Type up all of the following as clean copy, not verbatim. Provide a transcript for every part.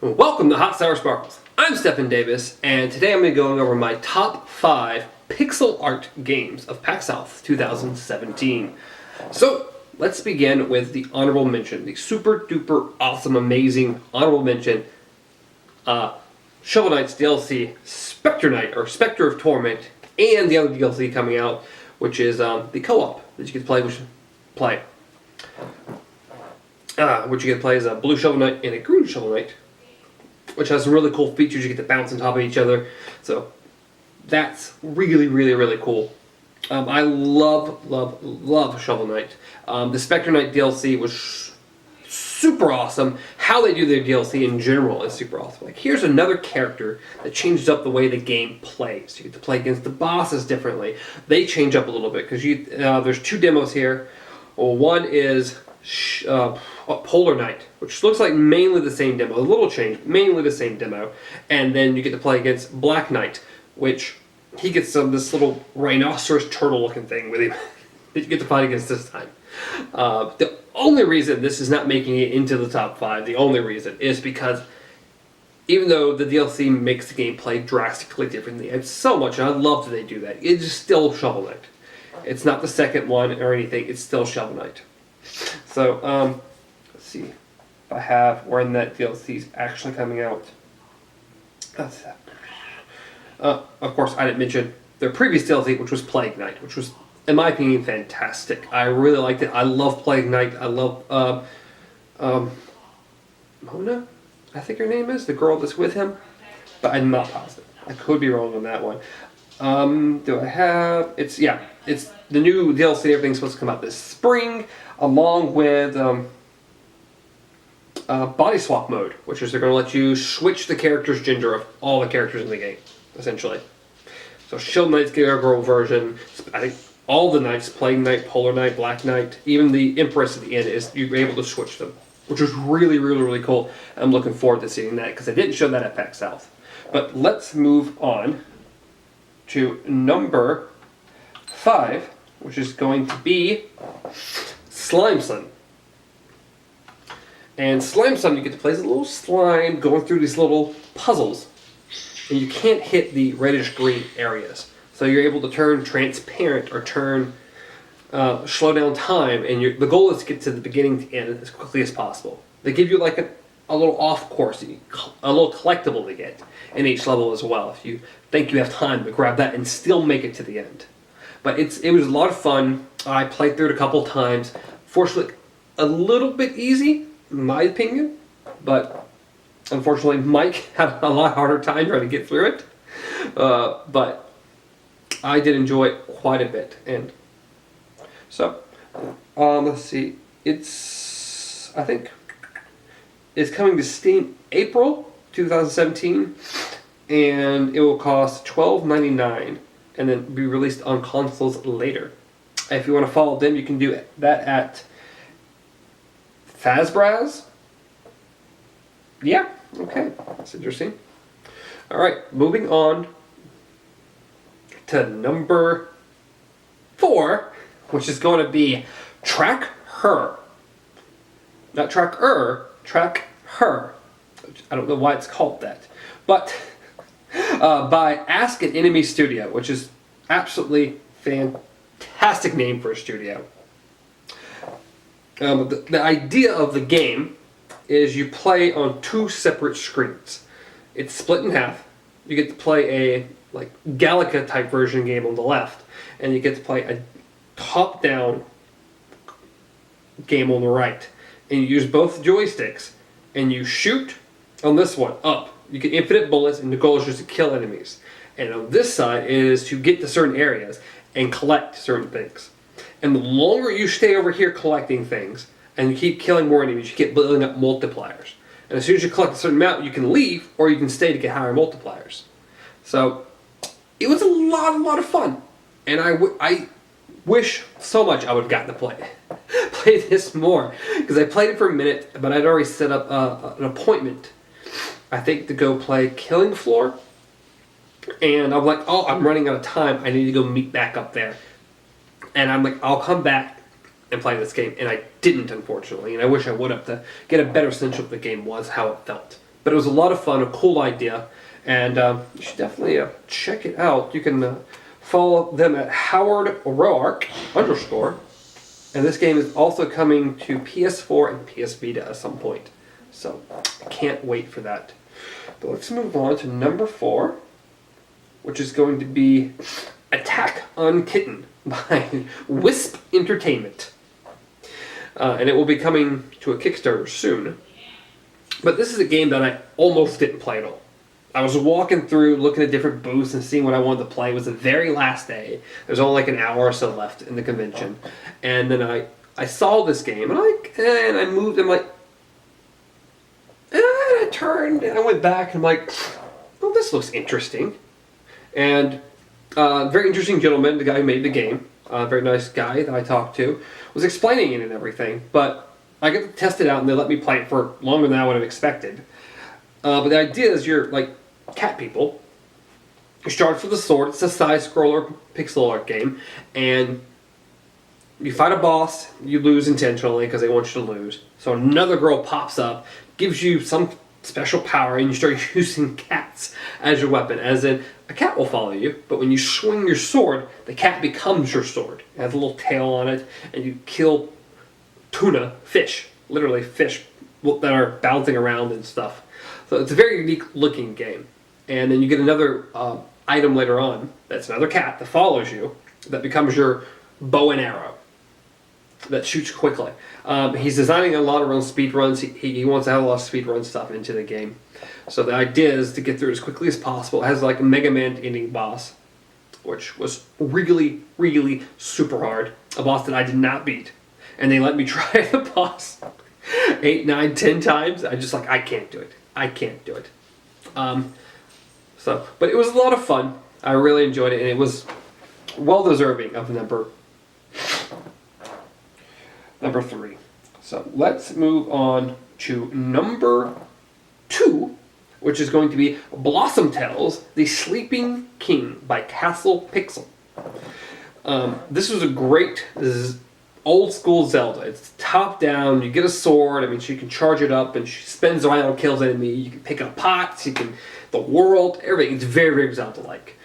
Welcome to Hot Sour Sparkles. I'm Stephen Davis, and today I'm going to be going over my top 5 pixel art games of PAX South 2017. So, let's begin with the honorable mention, the super duper awesome, amazing honorable mention, Shovel Knight's DLC, Spectra Night, or Spectre of Torment, and the other DLC coming out, which is the co-op that you get to play. What you get to play is a blue Shovel Knight and a green Shovel Knight, which has some really cool features. You get to bounce on top of each other, so that's really, really, really cool. I love Shovel Knight. The Spectra Night DLC was super awesome. How they do their DLC in general is super awesome. Like, here's another character that changed up the way the game plays. You get to play against the bosses differently. They change up a little bit because there's 2 demos here. Well, one is Polar Knight, which looks like mainly the same demo, a little change, mainly the same demo, and then you get to play against Black Knight, which he gets this little rhinoceros turtle looking thing with him that you get to fight against this time. The only reason this is not making it into the top 5, the only reason, is because even though the DLC makes the gameplay drastically differently, it's so much, and I love that they do that, it's still Shovel Knight. It's not the second one or anything, it's still Shovel Knight. So, let's see if I have when that DLC is actually coming out. That's that. Of course, I didn't mention their previous DLC, which was Plague Knight, which was, in my opinion, fantastic. I really liked it. I love Plague Knight. I love Mona, I think her name is, the girl that's with him, but I'm not positive. I could be wrong on that one. Do I have? It's the new DLC. Everything's supposed to come out this spring, along with body swap mode, which is they're going to let you switch the character's gender of all the characters in the game, essentially. So Shovel Knight's get a girl version. I think all the knights, Plague Knight, Polar Knight, Black Knight, even the Empress at the end, is you're able to switch them, which is really, really, really cool. I'm looking forward to seeing that because I didn't show that at PAX South. But let's move on to number 5, which is going to be Slime Sun. And Slime Sun, you get to play as a little slime going through these little puzzles, and you can't hit the reddish-green areas. So you're able to turn transparent or turn slow down time, and the goal is to get to the beginning to end as quickly as possible. They give you like a little off course, a little collectible to get in each level as well, if you think you have time to grab that and still make it to the end. But it was a lot of fun. I played through it a couple times. Fortunately, a little bit easy, in my opinion, but unfortunately Mike had a lot harder time trying to get through it. But I did enjoy it quite a bit. And so, let's see. I think it's coming to Steam April 2017, and it will cost $12.99 and then be released on consoles later. If you want to follow them, you can do that at Fazbraz. Yeah, okay, that's interesting. Alright, moving on to number 4, which is going to be Track Her. Not Track Track Her. I don't know why it's called that. But by Ask an Enemy Studio, which is absolutely fantastic name for a studio. The idea of the game is you play on 2 separate screens. It's split in half. You get to play a Galaga type version game on the left, and you get to play a top-down game on the right. And you use both joysticks, and you shoot on this one up. You get infinite bullets, and the goal is just to kill enemies. And on this side is to get to certain areas and collect certain things. And the longer you stay over here collecting things, and you keep killing more enemies, you keep building up multipliers. And as soon as you collect a certain amount, you can leave, or you can stay to get higher multipliers. So, it was a lot of fun. And I wish so much I would have gotten to play this more. Because I played it for a minute, but I'd already set up an appointment, I think, to go play Killing Floor. And I'm like, oh, I'm running out of time. I need to go meet back up there. And I'm like, I'll come back and play this game. And I didn't, unfortunately. And I wish I would have to get a better sense of what the game was, how it felt. But it was a lot of fun, a cool idea, and you should definitely check it out. You can follow them at Howard Roark _. And this game is also coming to PS4 and PS Vita at some point. So I can't wait for that. But let's move on to number 4, which is going to be Attack on Kitten by Wisp Entertainment. And it will be coming to a Kickstarter soon. But this is a game that I almost didn't play at all. I was walking through, looking at different booths and seeing what I wanted to play. It was the very last day. There's only like an hour or so left in the convention. And then I saw this game, and I moved, I'm like, and I turned, and I went back, and I'm like, oh, this looks interesting. And very interesting gentleman, the guy who made the game, very nice guy that I talked to, was explaining it and everything. But I got to test it out, and they let me play it for longer than I would have expected. But the idea is you're like cat people. You start with the sword. It's a side-scroller pixel art game, and you fight a boss. You lose intentionally because they want you to lose. So another girl pops up, gives you some special power, and you start using cats as your weapon. As in, a cat will follow you, but when you swing your sword, the cat becomes your sword. It has a little tail on it, and you kill tuna, fish, literally fish that are bouncing around and stuff. So it's a very unique looking game. And then you get another item later on that's another cat that follows you that becomes your bow and arrow that shoots quickly. He's designing a lot of speed runs. He wants to have a lot of speed run stuff into the game. So the idea is to get through as quickly as possible. It has like a Mega Man ending boss, which was really, really super hard. A boss that I did not beat. And they let me try the boss 8, 9, 10 times. I can't do it. I can't do it. But it was a lot of fun. I really enjoyed it, and it was well deserving of number 3. So let's move on to number 2, which is going to be Blossom Tales: The Sleeping King by Castle Pixel. This is old school Zelda. It's top down. You get a sword. I mean, she can charge it up, and she spins around and kills enemies. You can pick up pots. The world, everything. It's very, very Zelda-like.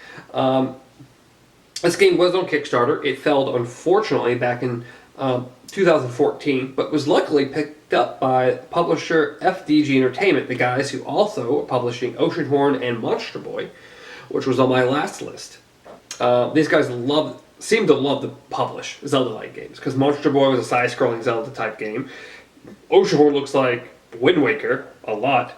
This game was on Kickstarter. It failed, unfortunately, back in 2014, but was luckily picked up by publisher FDG Entertainment, the guys who also are publishing Oceanhorn and Monster Boy, which was on my last list. These guys seem to love to publish Zelda-like games, because Monster Boy was a side-scrolling Zelda-type game. Oceanhorn looks like Wind Waker a lot,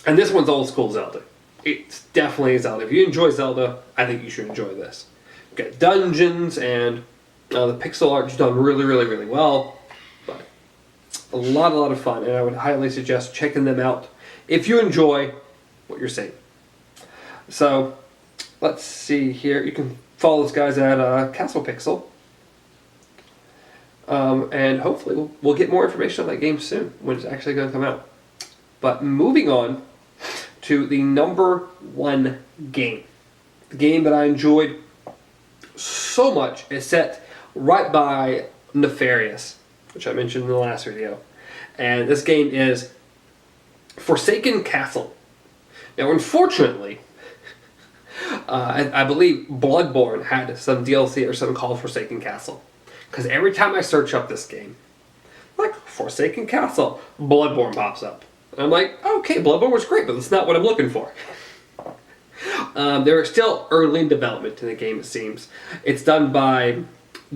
and this one's old-school Zelda. It's definitely Zelda. If you enjoy Zelda, I think you should enjoy this. You've got dungeons, and the pixel art is done really, really, really well, but a lot of fun, and I would highly suggest checking them out if you enjoy what you're seeing. So, let's see here. You can follow those guys at Castle Pixel. And hopefully we'll get more information on that game soon, when it's actually going to come out. But moving on to the number 1 game. The game that I enjoyed so much is set right by Nefarious, which I mentioned in the last video. And this game is Forsaken Castle. Now, unfortunately, I believe Bloodborne had some DLC or something called Forsaken Castle. Because every time I search up this game, like Forsaken Castle, Bloodborne pops up. And I'm like, okay, Bloodborne was great, but that's not what I'm looking for. They're still early in development in the game, it seems. It's done by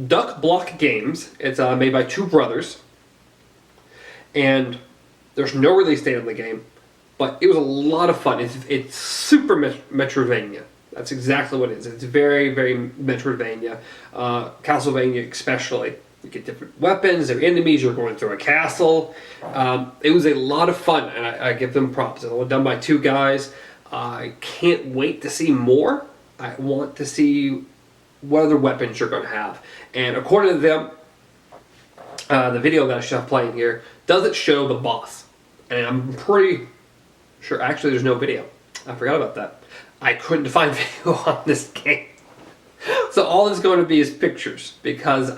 Duck Block Games. It's made by 2 brothers. And there's no release date on the game, but it was a lot of fun. It's super Metroidvania. That's exactly what it is. It's very, very Metroidvania. Castlevania especially. You get different weapons, there are enemies, you're going through a castle. It was a lot of fun, and I give them props. It was done by 2 guys. I can't wait to see more. I want to see what other weapons you're going to have. And according to them, the video that I should have playing here doesn't show the boss. And I'm pretty sure, actually there's no video. I forgot about that. I couldn't find video on this game. So all it's going to be is pictures, because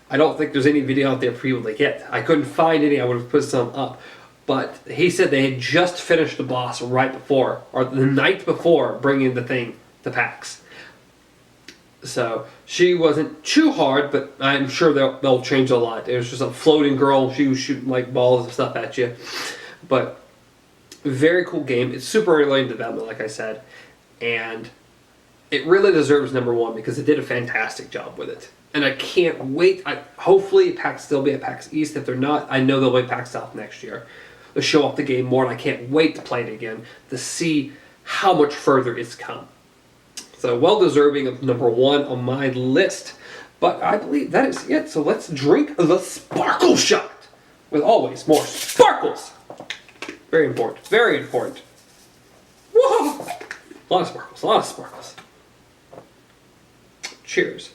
I don't think there's any video out there for people to get. I couldn't find any. I would have put some up. But he said they had just finished the boss right before, or the night before, bringing the thing to PAX. So she wasn't too hard, but I'm sure they'll change a lot. It was just a floating girl. She was shooting like balls and stuff at you. But very cool game. It's super early in development, like I said, and it really deserves #1 because it did a fantastic job with it. And I can't wait. Hopefully PAX still be at PAX East. If they're not, I know they'll be at PAX South next year to show off the game more, and I can't wait to play it again to see how much further it's come. So well deserving of #1 on my list. But I believe that is it. So let's drink the sparkle shot with always more sparkles. Very important. Very important. Whoa! A lot of sparkles. A lot of sparkles. Cheers.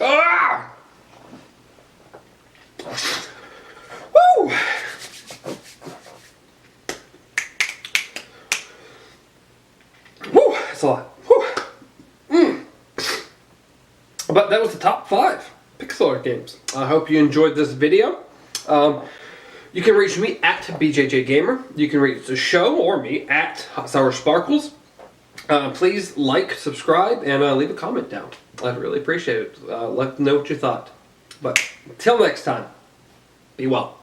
Ah! Woo! Woo! That's a lot. Woo! But that was the top 5 pixel art games. I hope you enjoyed this video. You can reach me at BJJ Gamer. You can reach the show or me at Hot Sour Sparkles. Please like, subscribe, and leave a comment down. I'd really appreciate it. Let me know what you thought. But until next time, be well.